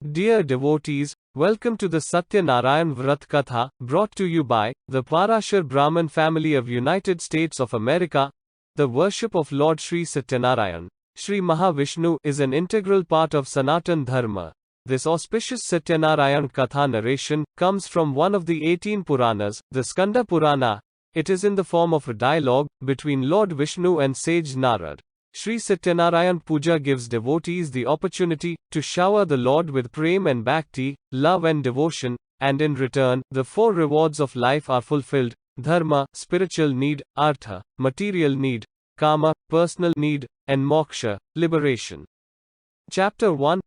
Dear devotees, welcome to the Satyanarayan Vrat Katha, brought to you by the Parashar Brahman family of United States of America. The worship of Lord Sri Satyanarayan, Sri Mahavishnu, is an integral part of Sanatan Dharma. This auspicious Satyanarayan Katha narration comes from one of the 18 Puranas, the Skanda Purana. It is in the form of a dialogue between Lord Vishnu and sage Narad. Sri Satyanarayan Puja gives devotees the opportunity to shower the Lord with prem and bhakti, love and devotion, and in return, the four rewards of life are fulfilled: dharma, spiritual need; artha, material need; kama, personal need; and moksha, liberation. Chapter 1.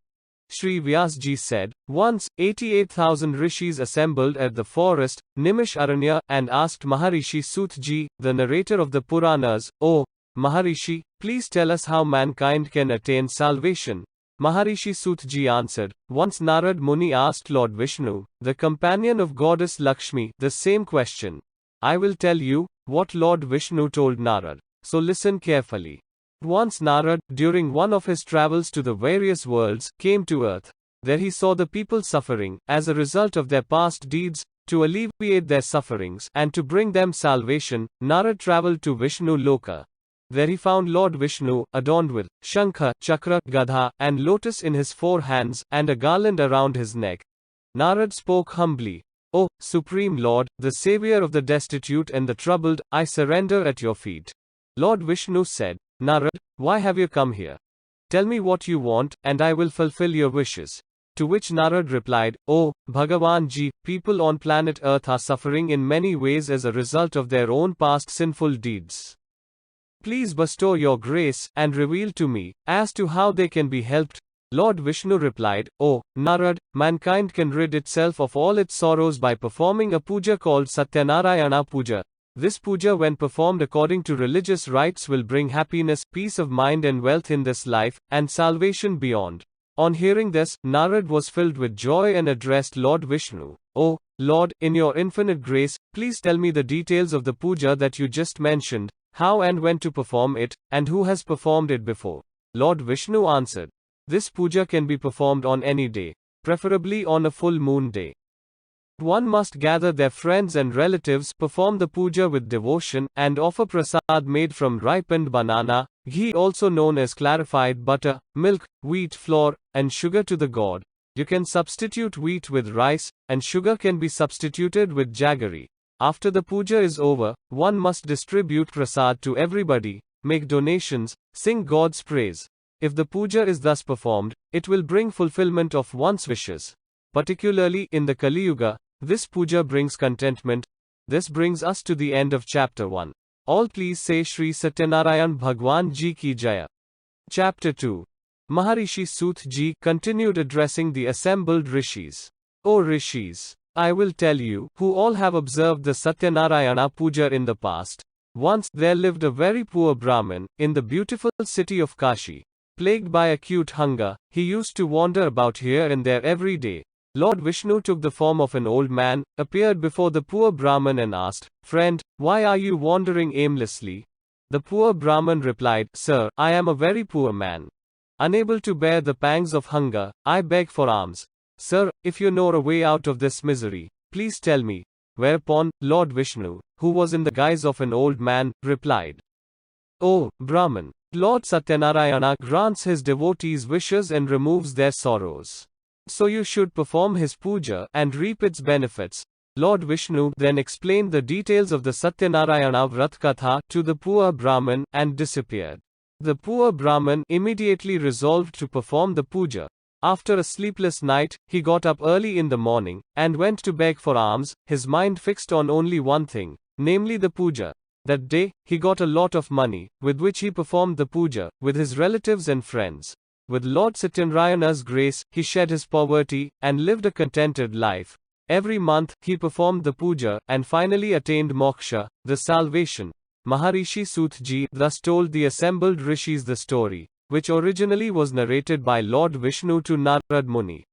Sri Vyasji said, once, 88,000 rishis assembled at the forest, Nimish Aranya, and asked Maharishi Sutji, the narrator of the Puranas, "O Maharishi, please tell us how mankind can attain salvation." Maharishi Sutji answered, once Narad Muni asked Lord Vishnu, the companion of goddess Lakshmi, the same question. I will tell you what Lord Vishnu told Narad. So listen carefully. Once Narad, during one of his travels to the various worlds, came to earth. There he saw the people suffering, as a result of their past deeds. To alleviate their sufferings, and to bring them salvation, Narad traveled to Vishnu Loka. There he found Lord Vishnu, adorned with Shankha, Chakra, Gadha, and lotus in his 4 hands, and a garland around his neck. Narad spoke humbly, "O Supreme Lord, the Savior of the destitute and the troubled, I surrender at your feet." Lord Vishnu said, "Narad, why have you come here? Tell me what you want, and I will fulfill your wishes." To which Narad replied, "O Bhagavan Ji, people on planet Earth are suffering in many ways as a result of their own past sinful deeds. Please bestow your grace, and reveal to me, as to how they can be helped." Lord Vishnu replied, "O Narad, mankind can rid itself of all its sorrows by performing a puja called Satyanarayana Puja. This puja, when performed according to religious rites, will bring happiness, peace of mind and wealth in this life, and salvation beyond." On hearing this, Narad was filled with joy and addressed Lord Vishnu, "O Lord, in your infinite grace, please tell me the details of the puja that you just mentioned, how and when to perform it, and who has performed it before." Lord Vishnu answered, "This puja can be performed on any day, preferably on a full moon day. One must gather their friends and relatives, perform the puja with devotion, and offer prasad made from ripened banana, ghee also known as clarified butter, milk, wheat flour, and sugar to the god. You can substitute wheat with rice, and sugar can be substituted with jaggery. After the puja is over, one must distribute prasad to everybody, make donations, sing God's praise. If the puja is thus performed, it will bring fulfillment of one's wishes. Particularly in the Kali Yuga, this puja brings contentment." This brings us to the end of chapter 1. All please say Sri Satyanarayan Bhagwan Ji Ki Jaya. Chapter 2. Maharishi Sut Ji continued addressing the assembled rishis. "O rishis, I will tell you, who all have observed the Satyanarayana Puja in the past. Once there lived a very poor Brahmin in the beautiful city of Kashi. Plagued by acute hunger, he used to wander about here and there every day. Lord Vishnu took the form of an old man, appeared before the poor Brahmin and asked, 'Friend, why are you wandering aimlessly?' The poor Brahmin replied, 'Sir, I am a very poor man. Unable to bear the pangs of hunger, I beg for alms. Sir, if you know a way out of this misery, please tell me.' Whereupon, Lord Vishnu, who was in the guise of an old man, replied, 'O Brahmin, Lord Satyanarayana grants his devotees wishes and removes their sorrows. So you should perform his puja and reap its benefits.' Lord Vishnu then explained the details of the Satyanarayana Vrat Katha to the poor Brahmin and disappeared. The poor Brahmin immediately resolved to perform the puja. After a sleepless night, he got up early in the morning and went to beg for alms, his mind fixed on only one thing, namely the puja. That day, he got a lot of money, with which he performed the puja with his relatives and friends. With Lord Satyanarayana's grace, he shed his poverty and lived a contented life. Every month, he performed the puja and finally attained moksha, the salvation." Maharishi Sutji thus told the assembled rishis the story, which originally was narrated by Lord Vishnu to Narad Muni.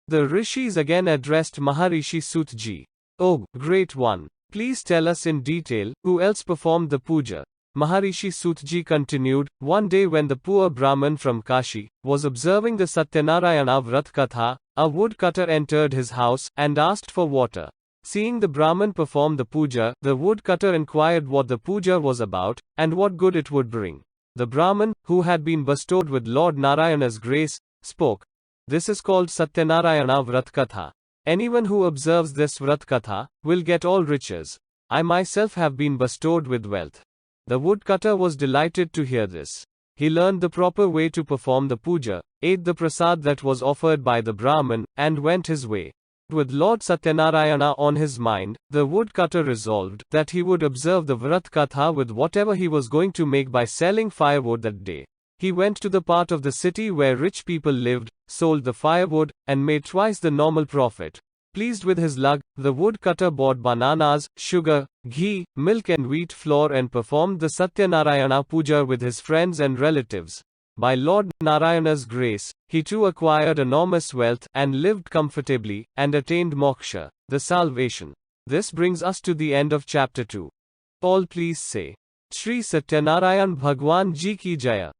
The rishis again addressed Maharishi Sutji, "O great one, please tell us in detail, who else performed the puja?" Maharishi Sutji continued, "One day when the poor Brahmin from Kashi was observing the Satyanarayana Vrat Katha, A woodcutter entered his house and asked for water. Seeing the Brahmin perform the puja, the woodcutter inquired what the puja was about, and what good it would bring. The Brahmin, who had been bestowed with Lord Narayana's grace, spoke. This is called Satyanarayana Vratkatha. Anyone who observes this Vratkatha will get all riches. I myself have been bestowed with wealth. The woodcutter was delighted to hear this. He learned the proper way to perform the puja, ate the prasad that was offered by the Brahmin, and went his way. With Lord Satyanarayana on his mind, the woodcutter resolved that he would observe the Vratkatha with whatever he was going to make by selling firewood that day. He went to the part of the city where rich people lived, sold the firewood, and made twice the normal profit. Pleased with his luck, the woodcutter bought bananas, sugar, ghee, milk and wheat flour and performed the Satyanarayana puja with his friends and relatives. By Lord Narayana's grace, he too acquired enormous wealth, and lived comfortably, and attained moksha, the salvation. This brings us to the end of chapter 2. All please say, Shri Satyanarayan Bhagwan Ji Ki Jaya.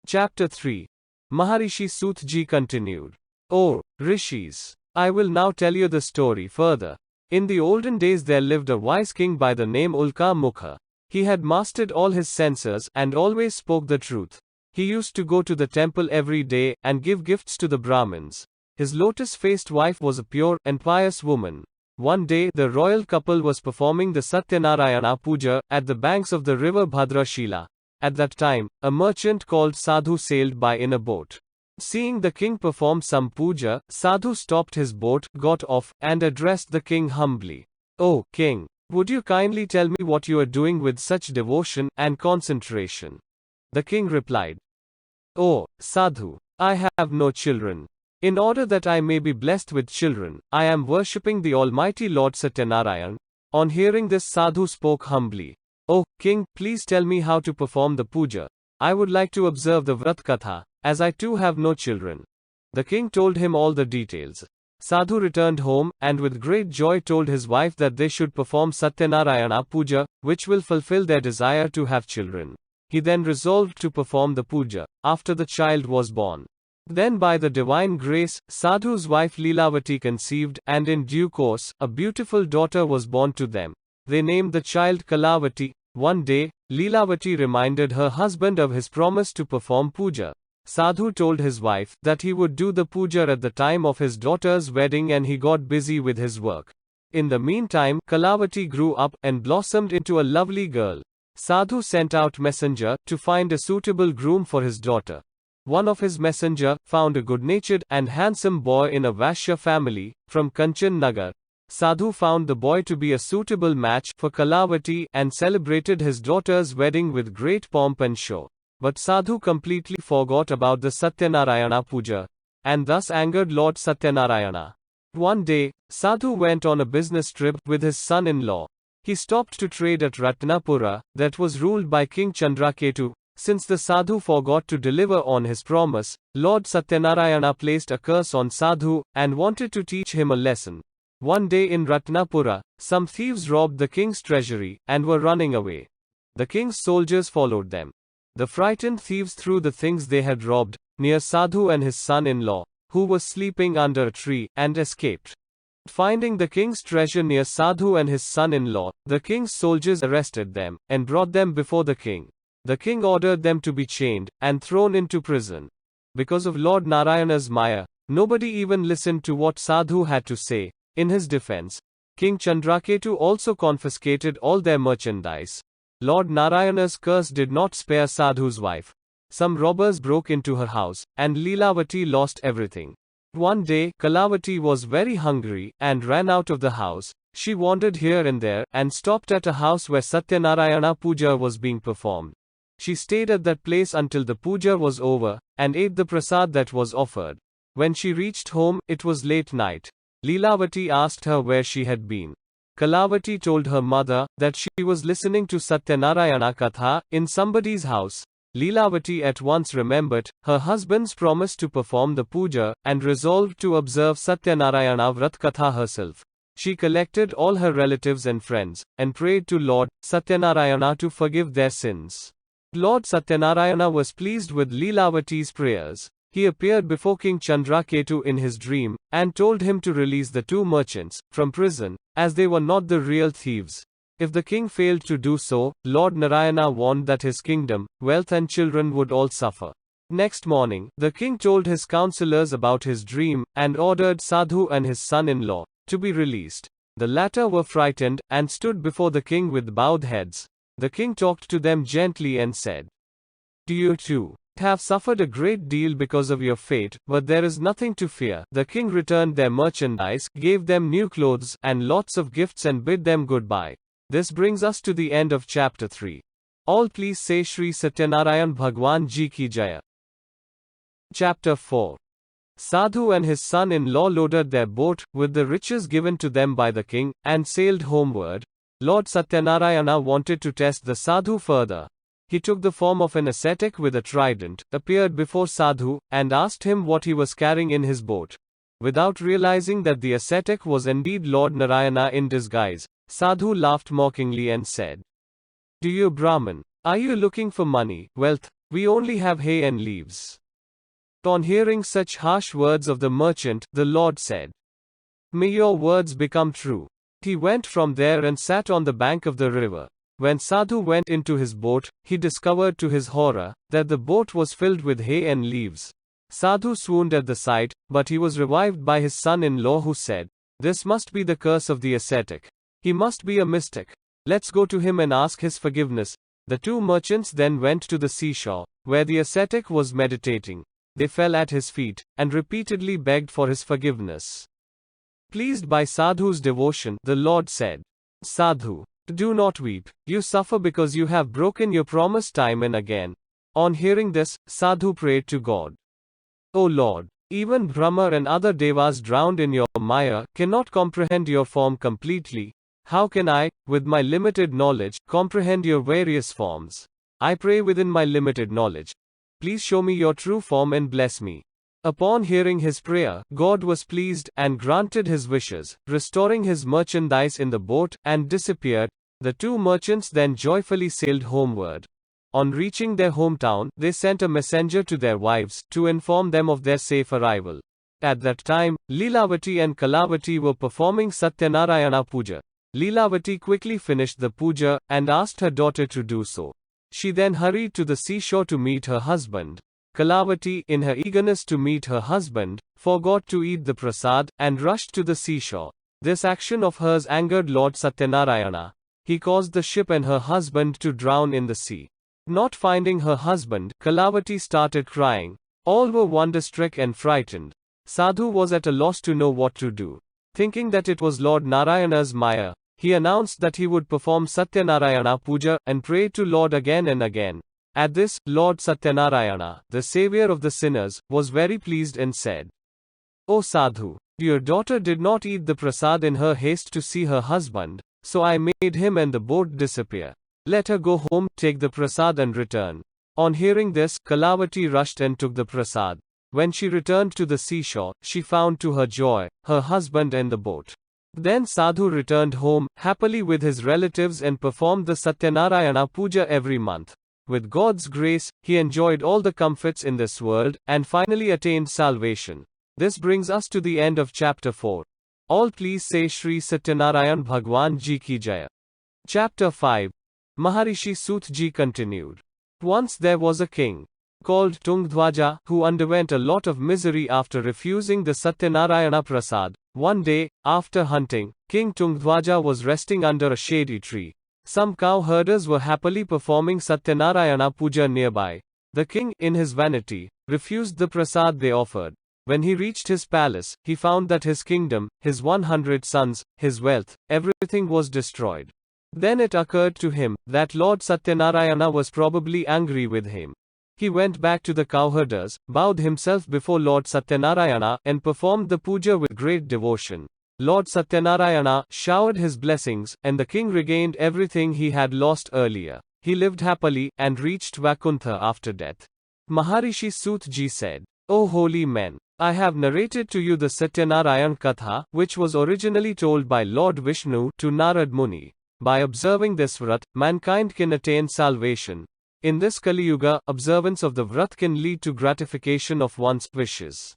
Chapter 3. Maharishi Sut Ji continued. O Rishis, I will now tell you the story further. In the olden days there lived a wise king by the name Ulka Mukha. He had mastered all his senses, and always spoke the truth. He used to go to the temple every day, and give gifts to the Brahmins. His lotus-faced wife was a pure and pious woman. One day, the royal couple was performing the Satyanarayana puja, at the banks of the river Bhadrashila. At that time, a merchant called Sadhu sailed by in a boat. Seeing the king perform some puja, Sadhu stopped his boat, got off, and addressed the king humbly. "O king, would you kindly tell me what you are doing with such devotion and concentration?" The king replied, "O Sadhu, I have no children. In order that I may be blessed with children, I am worshipping the Almighty Lord Satyanarayan." On hearing this, Sadhu spoke humbly. "O king, please tell me how to perform the puja. I would like to observe the Vratkatha, as I too have no children." The king told him all the details. Sadhu returned home, and with great joy told his wife that they should perform Satyanarayana puja, which will fulfill their desire to have children. He then resolved to perform the puja, after the child was born. Then by the divine grace, Sadhu's wife Leelavati conceived, and in due course, a beautiful daughter was born to them. They named the child Kalavati. One day, Leelavati reminded her husband of his promise to perform puja. Sadhu told his wife that he would do the puja at the time of his daughter's wedding, and he got busy with his work. In the meantime, Kalavati grew up and blossomed into a lovely girl. Sadhu sent out messenger to find a suitable groom for his daughter. One of his messenger found a good-natured and handsome boy in a Vaishya family from Kanchan Nagar. Sadhu found the boy to be a suitable match for Kalavati and celebrated his daughter's wedding with great pomp and show. But Sadhu completely forgot about the Satyanarayana puja, and thus angered Lord Satyanarayana. One day, Sadhu went on a business trip with his son-in-law. He stopped to trade at Ratnapura, that was ruled by King Chandraketu. Since the Sadhu forgot to deliver on his promise, Lord Satyanarayana placed a curse on Sadhu, and wanted to teach him a lesson. One day in Ratnapura, some thieves robbed the king's treasury, and were running away. The king's soldiers followed them. The frightened thieves threw the things they had robbed near Sadhu and his son-in-law, who was sleeping under a tree, and escaped. Finding the king's treasure near Sadhu and his son-in-law, the king's soldiers arrested them, and brought them before the king. The king ordered them to be chained, and thrown into prison. Because of Lord Narayana's Maya, nobody even listened to what Sadhu had to say. In his defense, King Chandraketu also confiscated all their merchandise. Lord Narayana's curse did not spare Sadhu's wife. Some robbers broke into her house, and Leelavati lost everything. One day, Kalavati was very hungry, and ran out of the house. She wandered here and there, and stopped at a house where Satyanarayana puja was being performed. She stayed at that place until the puja was over, and ate the prasad that was offered. When she reached home, it was late night. Leelavati asked her where she had been. Kalavati told her mother that she was listening to Satyanarayana Katha in somebody's house. Leelavati at once remembered her husband's promise to perform the puja, and resolved to observe Satyanarayana Vratkatha herself. She collected all her relatives and friends, and prayed to Lord Satyanarayana to forgive their sins. Lord Satyanarayana was pleased with Leelavati's prayers. He appeared before King Chandraketu in his dream, and told him to release the two merchants from prison, as they were not the real thieves. If the king failed to do so, Lord Narayana warned that his kingdom, wealth and children would all suffer. Next morning, the king told his counselors about his dream, and ordered Sadhu and his son-in-law to be released. The latter were frightened, and stood before the king with bowed heads. The king talked to them gently and said, "Do you too have suffered a great deal because of your fate, but there is nothing to fear." The king returned their merchandise, gave them new clothes, and lots of gifts and bid them goodbye. This brings us to the end of chapter 3. All please say Shri Satyanarayan Bhagwan Ji Ki Jaya. Chapter 4. Sadhu and his son-in-law loaded their boat with the riches given to them by the king, and sailed homeward. Lord Satyanarayana wanted to test the Sadhu further. He took the form of an ascetic with a trident, appeared before Sadhu, and asked him what he was carrying in his boat. Without realizing that the ascetic was indeed Lord Narayana in disguise, Sadhu laughed mockingly and said, "Do you Brahman? Are you looking for money, wealth? We only have hay and leaves." On hearing such harsh words of the merchant, the Lord said, "May your words become true." He went from there and sat on the bank of the river. When Sadhu went into his boat, he discovered to his horror that the boat was filled with hay and leaves. Sadhu swooned at the sight, but he was revived by his son-in-law, who said, "This must be the curse of the ascetic. He must be a mystic. Let's go to him and ask his forgiveness." The two merchants then went to the seashore, where the ascetic was meditating. They fell at his feet, and repeatedly begged for his forgiveness. Pleased by Sadhu's devotion, the Lord said, "Sadhu, do not weep. You suffer because you have broken your promise time and again." On hearing this, Sadhu prayed to God, "O Lord, even Brahma and other devas drowned in your Maya cannot comprehend your form completely. How can I, with my limited knowledge, comprehend your various forms? I pray within my limited knowledge. Please show me your true form and bless me." Upon hearing his prayer, God was pleased, and granted his wishes, restoring his merchandise in the boat, and disappeared. The two merchants then joyfully sailed homeward. On reaching their hometown, they sent a messenger to their wives, to inform them of their safe arrival. At that time, Leelavati and Kalavati were performing Satyanarayana Puja. Leelavati quickly finished the puja, and asked her daughter to do so. She then hurried to the seashore to meet her husband. Kalavati, in her eagerness to meet her husband, forgot to eat the prasad, and rushed to the seashore. This action of hers angered Lord Satyanarayana. He caused the ship and her husband to drown in the sea. Not finding her husband, Kalavati started crying. All were wonder-struck and frightened. Sadhu was at a loss to know what to do. Thinking that it was Lord Narayana's Maya, he announced that he would perform Satyanarayana Puja, and prayed to Lord again and again. At this, Lord Satyanarayana, the savior of the sinners, was very pleased and said, "O Sadhu, your daughter did not eat the prasad in her haste to see her husband, so I made him and the boat disappear. Let her go home, take the prasad and return." On hearing this, Kalavati rushed and took the prasad. When she returned to the seashore, she found to her joy, her husband and the boat. Then Sadhu returned home, happily with his relatives, and performed the Satyanarayana Puja every month. With God's grace, he enjoyed all the comforts in this world, and finally attained salvation. This brings us to the end of chapter 4. All please say Shri Satyanarayan Bhagwan Ji Ki Jaya. Chapter 5. Maharishi Sut Ji continued. Once there was a king called Tungdhwaja, who underwent a lot of misery after refusing the Satyanarayana Prasad. One day, after hunting, King Tungdhwaja was resting under a shady tree. Some cow herders were happily performing Satyanarayana Puja nearby. The king, in his vanity, refused the prasad they offered. When he reached his palace, he found that his kingdom, his 100 sons, his wealth, everything was destroyed. Then it occurred to him that Lord Satyanarayana was probably angry with him. He went back to the cowherders, bowed himself before Lord Satyanarayana, and performed the puja with great devotion. Lord Satyanarayana showered his blessings, and the king regained everything he had lost earlier. He lived happily, and reached Vaikuntha after death. Maharishi Sut Ji said, "O holy men, I have narrated to you the Satyanarayan Katha, which was originally told by Lord Vishnu to Narad Muni. By observing this vrat, mankind can attain salvation. In this Kali Yuga, observance of the Vrat can lead to gratification of one's wishes.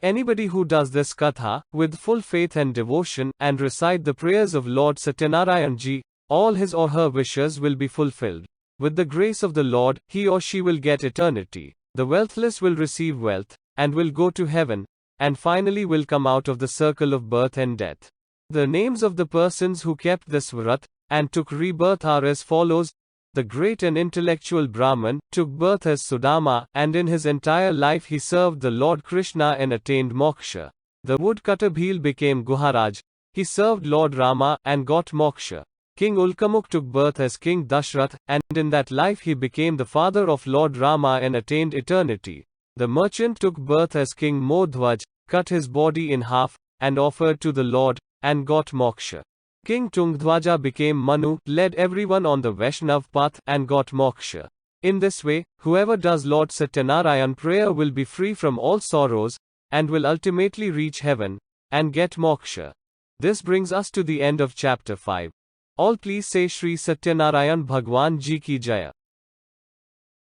Anybody who does this Katha, with full faith and devotion, and recite the prayers of Lord Satyanarayan Ji, all his or her wishes will be fulfilled. With the grace of the Lord, he or she will get eternity. The wealthless will receive wealth, and will go to heaven, and finally will come out of the circle of birth and death. The names of the persons who kept this Vrat, and took rebirth are as follows. The great and intellectual Brahman took birth as Sudama, and in his entire life he served the Lord Krishna and attained moksha. The woodcutter Bhil became Guharaj. He served Lord Rama and got moksha. King Ulkamuk took birth as King Dashrath, and in that life he became the father of Lord Rama and attained eternity. The merchant took birth as King Modhwaj, cut his body in half, and offered to the Lord, and got moksha. King Tungdhwaja became Manu, led everyone on the Vaishnav path, and got moksha. In this way, whoever does Lord Satyanarayan prayer will be free from all sorrows, and will ultimately reach heaven, and get moksha. This brings us to the end of chapter 5. All please say Shri Satyanarayan Bhagwan Ji Ki Jaya.